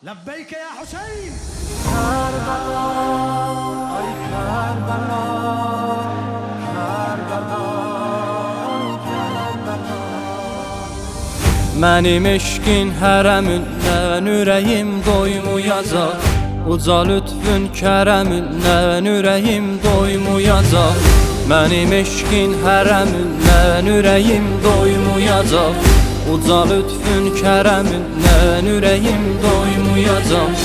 لبيك يا حسين. Kerbela, ay Kerbela, Kerbela, ay Kerbela. Mənim eşqin hərəmindən ürəyim doymayacaq, uca lütfün kərəmindən ürəyim doymayacaq. Mənim eşqin hərəmindən ürəyim doymayacaq, uca lütfün kərəmindən ürəyim doymayacaq.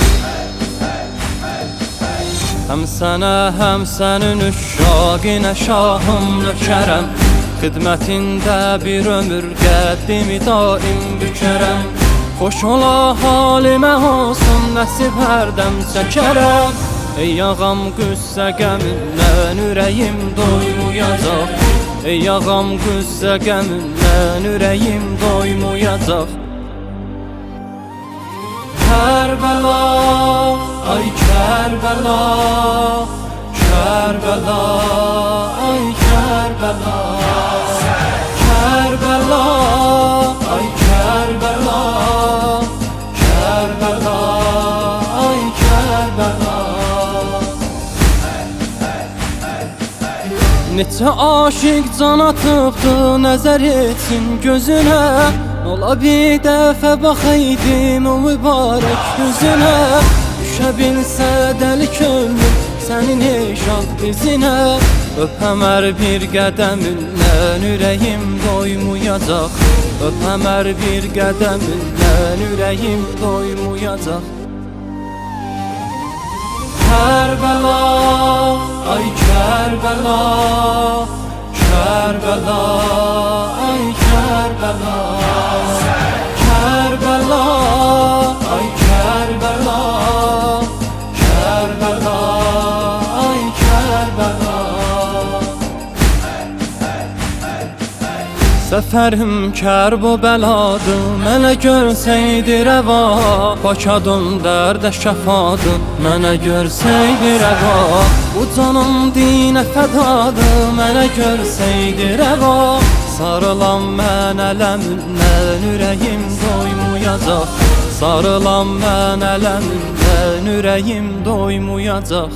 Həm sənə, həm sənin üşşaqinə şahım nökərəm, xidmətində bir ömür qəddimi daim bükərəm. Xoş ola halimə olsun nəsib hərdəm çəkərəm. Ey ağam qüssə qəmindən ürəyim doymayacaq, ey ağam qüssə qəmindən ürəyim doymayacaq. Kerbela, ay Kerbela, Kerbela, ay Kerbela, Kerbela, ay Kerbela, Kerbela, ay Kerbela. Neçə aşiq can atıbdı nəzər etsin gözünə, ola bir dəfə baxaydım o mübarək yüzünə. Düşə bilsə dəli könlüm sənin eşaq dizinə, öpəm hər bir qədəmindən ürəyim doymayacaq, öpəm hər bir qədəmindən ürəyim doymayacaq. Kerbela, ay Kerbela, Kerbela, ay Kerbela, Kerbela, ay Kerbela, Kerbela, ay Kerbela. Səfərim Kərbəladır, mənə görsəydi rəva, Bakadın dərdə şəfadır, mənə görsəydi rəva. Bu canım dinə fədadır, mənə görsəydi rəva. Sarılan mən ələmindən ürəyim doymayacaq, sarılan mən ələmindən ürəyim doymayacaq.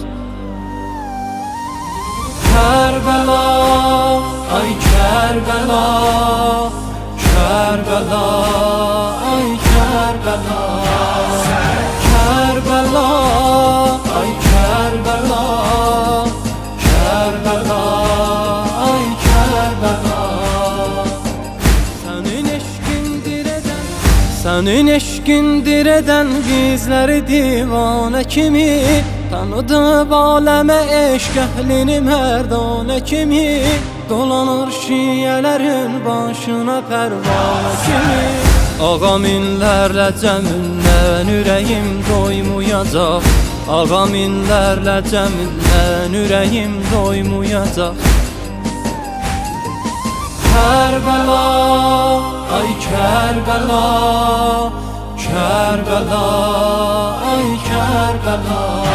Kerbela, ay Kerbela, Kerbela, ay Kerbela, Kerbela, ay Kerbela, Kerbela, ay Kerbela. Sənin eşqindir edən bizləri divanə kimi, tanıdıb aləmə eşq əhlini mərdanə kimi, dolanır şiyələrin başına pərvanə kimi. Ağa minlərlə cəmindən ürəyim doymayacaq, ağa minlərlə cəmindən ürəyim doymayacaq. Kerbela, ay Kerbela, Kerbela, ay Kerbela.